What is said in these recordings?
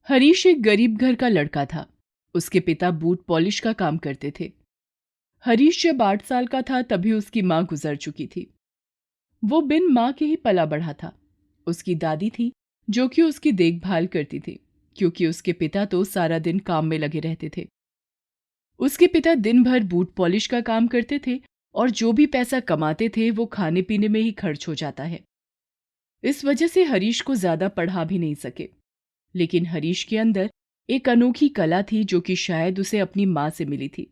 हरीश एक गरीब घर का लड़का था। उसके पिता बूट पॉलिश का काम करते थे। हरीश जब 8 साल का था तभी उसकी माँ गुजर चुकी थी। वो बिन माँ के ही पला बढ़ा था। उसकी दादी थी जो कि उसकी देखभाल करती थी, क्योंकि उसके पिता तो सारा दिन काम में लगे रहते थे। उसके पिता दिन भर बूट पॉलिश का काम करते थे और जो भी पैसा कमाते थे वो खाने पीने में ही खर्च हो जाता है। इस वजह से हरीश को ज्यादा पढ़ा भी नहीं सके। लेकिन हरीश के अंदर एक अनोखी कला थी जो कि शायद उसे अपनी माँ से मिली थी।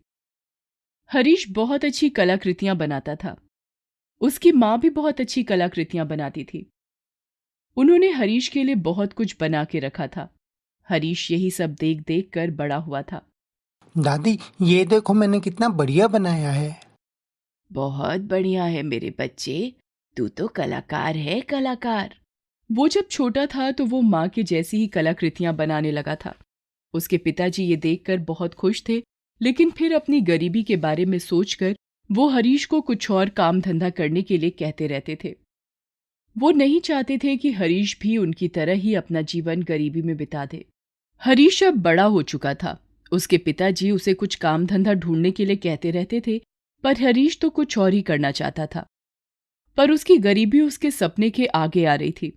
हरीश बहुत अच्छी कलाकृतियां बनाता था। उसकी माँ भी बहुत अच्छी कलाकृतियां बनाती थी। उन्होंने हरीश के लिए बहुत कुछ बना के रखा था। हरीश यही सब देख देख कर बड़ा हुआ था। दादी, ये देखो मैंने कितना बढ़िया बनाया है। बहुत बढ़िया है मेरे बच्चे, तू तो कलाकार है, कलाकार। वो जब छोटा था तो वो माँ के जैसी ही कलाकृतियां बनाने लगा था। उसके पिताजी ये देखकर बहुत खुश थे, लेकिन फिर अपनी गरीबी के बारे में सोचकर वो हरीश को कुछ और काम धंधा करने के लिए कहते रहते थे। वो नहीं चाहते थे कि हरीश भी उनकी तरह ही अपना जीवन गरीबी में बिता दे। हरीश अब बड़ा हो चुका था। उसके पिताजी उसे कुछ काम धंधा ढूंढने के लिए कहते रहते थे, पर हरीश तो कुछ और ही करना चाहता था। पर उसकी गरीबी उसके सपने के आगे आ रही थी।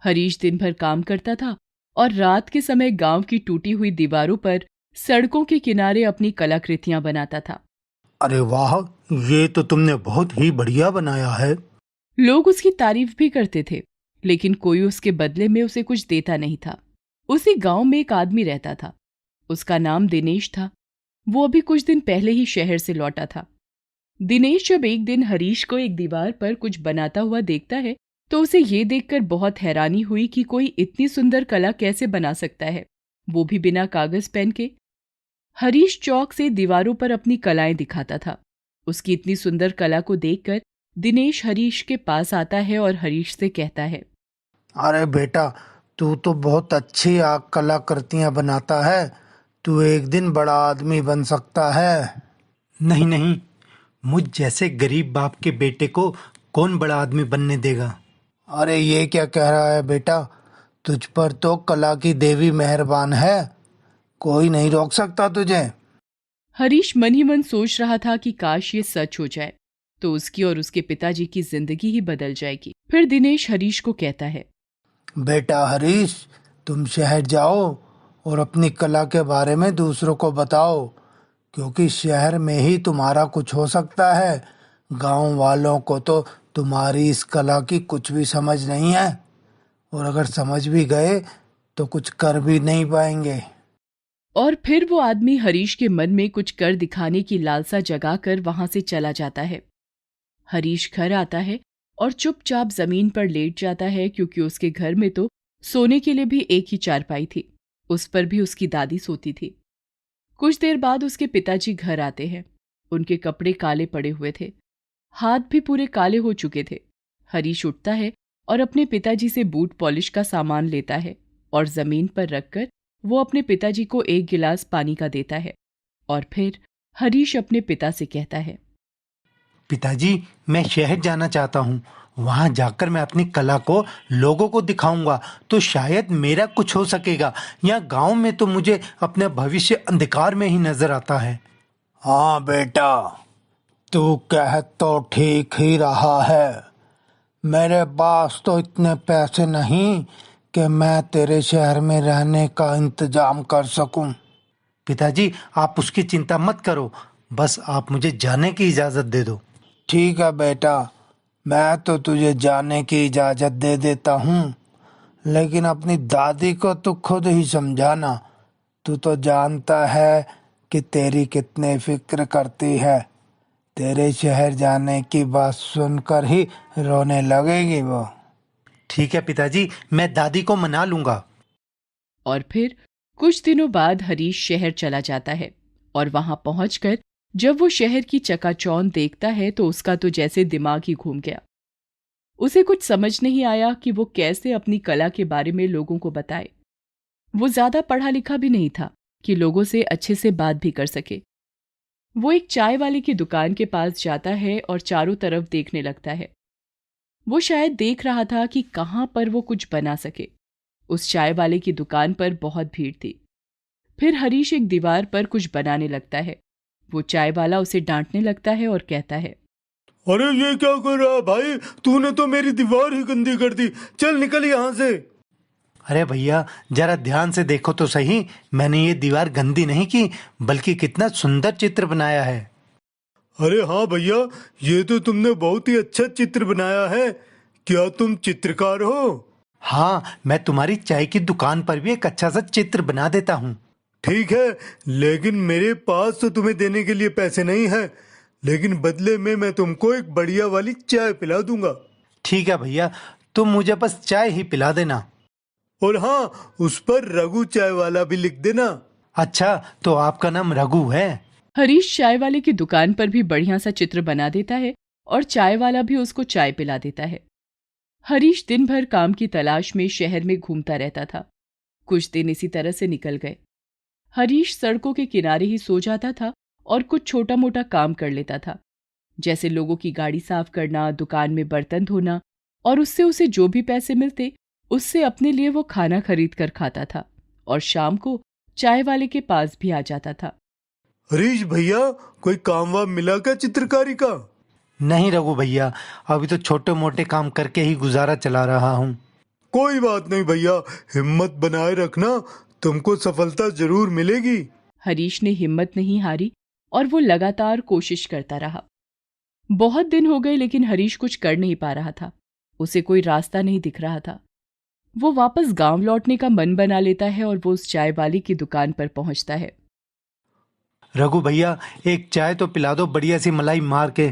हरीश दिन भर काम करता था और रात के समय गांव की टूटी हुई दीवारों पर, सड़कों के किनारे अपनी कलाकृतियां बनाता था। अरे वाह, ये तो तुमने बहुत ही बढ़िया बनाया है। लोग उसकी तारीफ भी करते थे, लेकिन कोई उसके बदले में उसे कुछ देता नहीं था। उसी गांव में एक आदमी रहता था। उसका नाम दिनेश था। वो अभी कुछ दिन पहले ही शहर से लौटा था। दिनेश जब एक दिन हरीश को एक दीवार पर कुछ बनाता हुआ देखता है तो उसे ये देखकर बहुत हैरानी हुई कि कोई इतनी सुंदर कला कैसे बना सकता है, वो भी बिना कागज पेन के। हरीश चौक से दीवारों पर अपनी कलाएं दिखाता था। उसकी इतनी सुंदर कला को देखकर दिनेश हरीश के पास आता है और हरीश से कहता है, अरे बेटा, तू तो बहुत अच्छी कलाकृतियां बनाता है। तू एक दिन बड़ा आदमी बन सकता है। नहीं नहीं, मुझ जैसे गरीब बाप के बेटे को कौन बड़ा आदमी बनने देगा। अरे ये क्या कह रहा है बेटा, तुझ पर तो कला की देवी मेहरबान है। कोई नहीं रोक सकता तुझे। हरीश मन ही मन सोच रहा था कि काश ये सच हो जाए तो उसकी और उसके पिताजी की जिंदगी ही बदल जाएगी। फिर दिनेश हरीश को कहता है, बेटा हरीश, तुम शहर जाओ और अपनी कला के बारे में दूसरों को बताओ, क्योंकि शहर में ही तुम्हारा कुछ हो सकता है। गांव वालों को तो तुम्हारी इस कला की कुछ भी समझ नहीं है, और अगर समझ भी गए तो कुछ कर भी नहीं पाएंगे। और फिर वो आदमी हरीश के मन में कुछ कर दिखाने की लालसा जगाकर वहां से चला जाता है। हरीश घर आता है और चुपचाप जमीन पर लेट जाता है, क्योंकि उसके घर में तो सोने के लिए भी एक ही चारपाई थी। उस पर भी उसकी दादी सोती थी। कुछ देर बाद उसके पिताजी घर आते हैं। उनके कपड़े काले पड़े हुए थे, हाथ भी पूरे काले हो चुके थे। हरीश उठता है और अपने पिताजी से बूट पॉलिश का सामान लेता है और जमीन पर रखकर वो अपने पिताजी को एक गिलास पानी का देता है। और फिर हरीश अपने पिता से कहता है, पिताजी, मैं शहर जाना चाहता हूँ। वहां जाकर मैं अपनी कला को लोगों को दिखाऊंगा, तो शायद मेरा कुछ हो सकेगा। यहाँ गांव में तो मुझे अपना भविष्य अंधकार में ही नजर आता है। हाँ बेटा, तू कह तो ठीक ही रहा है। मेरे पास तो इतने पैसे नहीं कि मैं तेरे शहर में रहने का इंतजाम कर सकूं। पिताजी, आप उसकी चिंता मत करो, बस आप मुझे जाने की इजाजत दे दो। ठीक है बेटा, मैं तो तुझे जाने की इजाजत दे देता हूँ, लेकिन अपनी दादी को तू खुद ही समझाना। तू तो जानता है कि तेरी कितनी फिक्र करती है। तेरे शहर जाने की बात सुनकर ही रोने लगेगी वो। ठीक है पिताजी, मैं दादी को मना लूंगा। और फिर कुछ दिनों बाद हरीश शहर चला जाता है और वहां पहुंचकर जब वो शहर की चकाचौंध देखता है तो उसका तो जैसे दिमाग ही घूम गया। उसे कुछ समझ नहीं आया कि वो कैसे अपनी कला के बारे में लोगों को बताए। वो ज्यादा पढ़ा लिखा भी नहीं था कि लोगों से अच्छे से बात भी कर सके। वो एक चाय वाले की दुकान के पास जाता है और चारों तरफ देखने लगता है। वो शायद देख रहा था कि कहाँ पर वो कुछ बना सके। उस चाय वाले की दुकान पर बहुत भीड़ थी। फिर हरीश एक दीवार पर कुछ बनाने लगता है। वो चाय वाला उसे डांटने लगता है और कहता है, अरे ये क्या कर रहा है भाई, तूने तो मेरी दीवार ही गंदी कर दी, चल निकल यहाँ से। अरे भैया जरा ध्यान से देखो तो सही, मैंने ये दीवार गंदी नहीं की, बल्कि कितना सुंदर चित्र बनाया है। अरे हाँ भैया, ये तो तुमने बहुत ही अच्छा चित्र बनाया है। क्या तुम चित्रकार हो? हाँ, मैं तुम्हारी चाय की दुकान पर भी एक अच्छा सा चित्र बना देता हूँ। ठीक है, लेकिन मेरे पास तो तुम्हें देने के लिए पैसे नहीं है, लेकिन बदले में मैं तुमको एक बढ़िया वाली चाय पिला दूंगा। ठीक है भैया, तुम मुझे बस चाय ही पिला देना। और हाँ, उस पर रघु चाय वाला भी लिख देना। अच्छा, तो आपका नाम रघु है? हरीश चाय वाले की दुकान पर भी बढ़िया सा चित्र बना देता है और चाय वाला भी उसको चाय पिला देता है। हरीश दिन भर काम की तलाश में शहर में घूमता रहता था। कुछ दिन इसी तरह से निकल गए। हरीश सड़कों के किनारे ही सो जाता था और कुछ छोटा मोटा काम कर लेता था, जैसे लोगों की गाड़ी साफ करना, दुकान में बर्तन धोना, और उससे उसे जो भी पैसे मिलते उससे अपने लिए वो खाना खरीद कर खाता था और शाम को चाय वाले के पास भी आ जाता था। हरीश भैया, कोई काम वाम मिला क्या चित्रकारी का? नहीं रघु भैया, अभी तो छोटे मोटे काम करके ही गुजारा चला रहा हूँ। कोई बात नहीं भैया, हिम्मत बनाए रखना, तुमको सफलता जरूर मिलेगी। हरीश ने हिम्मत नहीं हारी और वो लगातार कोशिश करता रहा। बहुत दिन हो गए लेकिन हरीश कुछ कर नहीं पा रहा था। उसे कोई रास्ता नहीं दिख रहा था। वो वापस गांव लौटने का मन बना लेता है और वो उस चाय वाले की दुकान पर पहुंचता है। रघु भैया, एक चाय तो पिला दो बढ़िया सी मलाई मार के,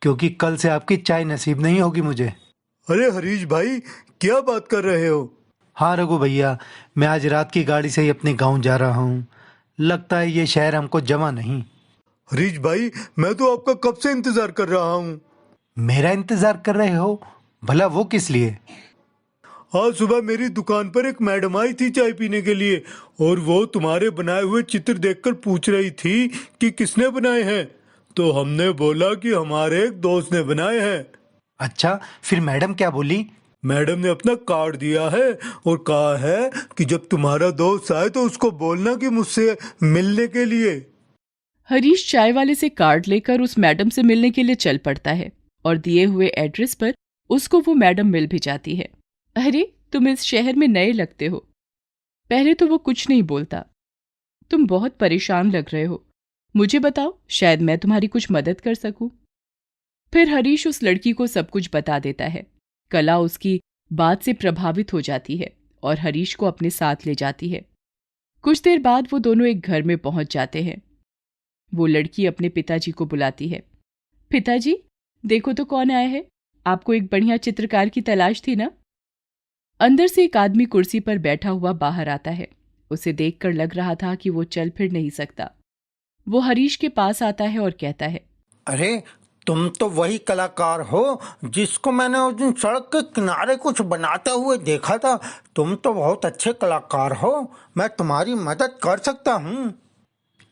क्योंकि कल से आपकी चाय नसीब नहीं होगी मुझे। अरे हरीश भाई, क्या बात कर रहे हो? हाँ रघु भैया, मैं आज रात की गाड़ी से ही अपने गांव जा रहा हूँ। लगता है ये शहर हमको जमा नहीं। हरीश भाई, मैं तो आपका कब से इंतजार कर रहा हूँ। मेरा इंतजार कर रहे हो? भला वो किस लिए? आज सुबह मेरी दुकान पर एक मैडम आई थी चाय पीने के लिए, और वो तुम्हारे बनाए हुए चित्र देखकर पूछ रही थी कि किसने बनाए हैं। तो हमने बोला कि हमारे एक दोस्त ने बनाए हैं। अच्छा, फिर मैडम क्या बोली? मैडम ने अपना कार्ड दिया है और कहा है कि जब तुम्हारा दोस्त आए तो उसको बोलना कि मुझसे मिलने के लिए। हरीश चाय वाले से कार्ड लेकर उस मैडम से मिलने के लिए चल पड़ता है और दिए हुए एड्रेस पर उसको वो मैडम मिल भी जाती है। अरे, तुम इस शहर में नए लगते हो। पहले तो वो कुछ नहीं बोलता। तुम बहुत परेशान लग रहे हो, मुझे बताओ, शायद मैं तुम्हारी कुछ मदद कर सकूं। फिर हरीश उस लड़की को सब कुछ बता देता है। कला उसकी बात से प्रभावित हो जाती है और हरीश को अपने साथ ले जाती है। कुछ देर बाद वो दोनों एक घर में पहुंच जाते हैं। वो लड़की अपने पिताजी को बुलाती है। पिताजी, देखो तो कौन आया है। आपको एक बढ़िया चित्रकार की तलाश थी ना? अंदर से एक आदमी कुर्सी पर बैठा हुआ बाहर आता है। उसे देखकर लग रहा था कि वो चल फिर नहीं सकता। वो हरीश के पास आता है और कहता है, अरे, तुम तो वही कलाकार हो जिसको मैंने उस दिन सड़क के किनारे कुछ बनाते हुए देखा था। तुम तो बहुत अच्छे कलाकार हो, मैं तुम्हारी मदद कर सकता हूँ।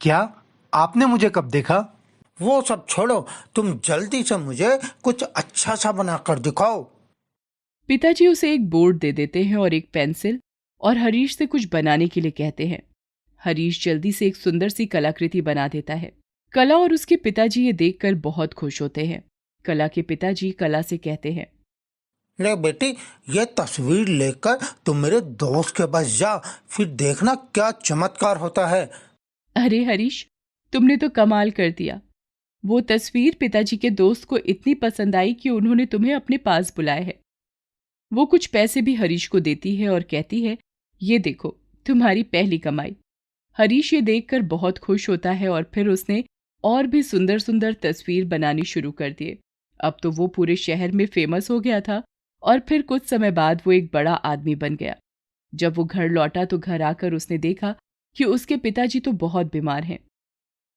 क्या? आपने मुझे कब देखा? वो सब छोड़ो, तुम जल्दी से मुझे कुछ अच्छा सा बनाकर दिखाओ। पिताजी उसे एक बोर्ड दे देते हैं और एक पेंसिल, और हरीश से कुछ बनाने के लिए कहते हैं। हरीश जल्दी से एक सुंदर सी कलाकृति बना देता है। कला और उसके पिताजी ये देखकर बहुत खुश होते हैं। कला के पिताजी कला से कहते हैं, ले बेटी, ये तस्वीर लेकर तुम मेरे दोस्त के पास जा, फिर देखना क्या चमत्कार होता है। अरे हरीश, तुमने तो कमाल कर दिया। वो तस्वीर पिताजी के दोस्त को इतनी पसंद आई कि उन्होंने तुम्हें अपने पास बुलाया है। वो कुछ पैसे भी हरीश को देती है और कहती है, ये देखो, तुम्हारी पहली कमाई। हरीश ये देखकर बहुत खुश होता है और फिर उसने और भी सुंदर सुंदर तस्वीर बनानी शुरू कर दिए। अब तो वो पूरे शहर में फेमस हो गया था और फिर कुछ समय बाद वो एक बड़ा आदमी बन गया। जब वो घर लौटा तो घर आकर उसने देखा कि उसके पिताजी तो बहुत बीमार हैं।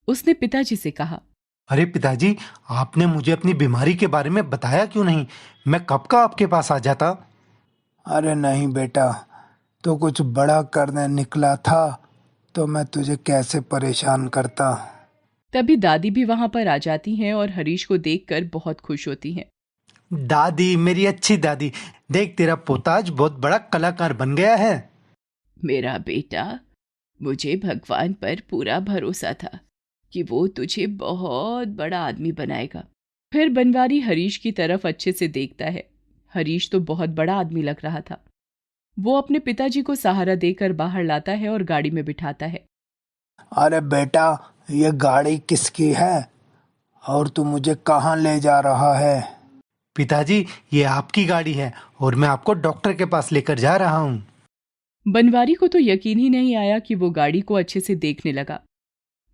उसने पिताजी से कहा, अरे पिताजी, आपने मुझे अपनी बीमारी के बारे में बताया क्यों नहीं? मैं कब का आपके पास आ जाता। अरे नहीं बेटा, तो कुछ बड़ा करने निकला था तो मैं तुझे कैसे परेशान करता। तभी दादी भी वहां पर आ जाती हैं और हरीश को देखकर बहुत खुश होती हैं। दादी, मेरी अच्छी दादी, देख तेरा पोता आज बहुत बड़ा कलाकार बन गया है। मेरा बेटा, मुझे भगवान पर पूरा भरोसा था कि वो तुझे बहुत बड़ा आदमी बनाएगा। फिर बनवारी हरीश की तरफ अच्छे से देखता है। हरीश तो बहुत बड़ा आदमी लग रहा था। वो अपने पिताजी को सहारा देकर बाहर लाता है और गाड़ी में बिठाता है। अरे बेटा, ये गाड़ी किसकी है और तू मुझे कहाँ ले जा रहा है? पिताजी, ये आपकी गाड़ी है और मैं आपको डॉक्टर के पास लेकर जा रहा हूँ। बनवारी को तो यकीन ही नहीं आया कि वो गाड़ी को अच्छे से देखने लगा।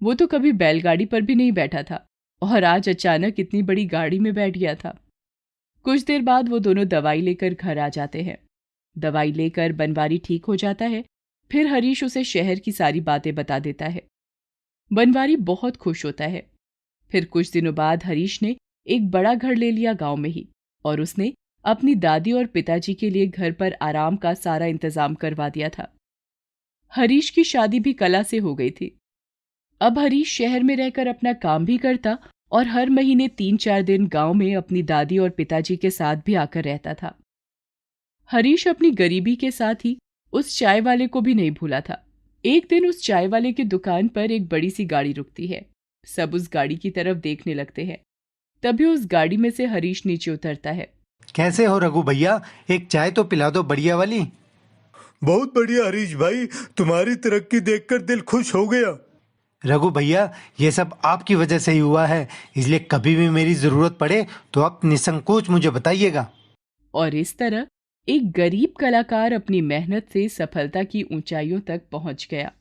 वो तो कभी बैलगाड़ी पर भी नहीं बैठा था और आज अचानक इतनी बड़ी गाड़ी में बैठ गया था। कुछ देर बाद वो दोनों दवाई लेकर घर आ जाते हैं। दवाई लेकर बनवारी ठीक हो जाता है। फिर हरीश उसे शहर की सारी बातें बता देता है। बनवारी बहुत खुश होता है। फिर कुछ दिनों बाद हरीश ने एक बड़ा घर ले लिया गांव में ही, और उसने अपनी दादी और पिताजी के लिए घर पर आराम का सारा इंतजाम करवा दिया था। हरीश की शादी भी कला से हो गई थी। अब हरीश शहर में रहकर अपना काम भी करता और हर महीने 3-4 दिन गांव में अपनी दादी और पिताजी के साथ भी आकर रहता था। हरीश अपनी गरीबी के साथ ही उस चाय वाले को भी नहीं भूला था। एक दिन उस चाय वाले की दुकान पर एक बड़ी सी गाड़ी रुकती है। सब उस गाड़ी की तरफ देखने लगते हैं। तभी उस गाड़ी में से हरीश नीचे उतरता है। कैसे हो रघु भैया, एक चाय तो पिला दो बढ़िया वाली। बहुत बढ़िया हरीश भाई, तुम्हारी तरक्की देखकर दिल खुश हो गया। रघु भैया, ये सब आपकी वजह से ही हुआ है, इसलिए कभी भी मेरी जरूरत पड़े तो आप निसंकोच मुझे बताइएगा। और इस तरह एक गरीब कलाकार अपनी मेहनत से सफलता की ऊंचाइयों तक पहुंच गया।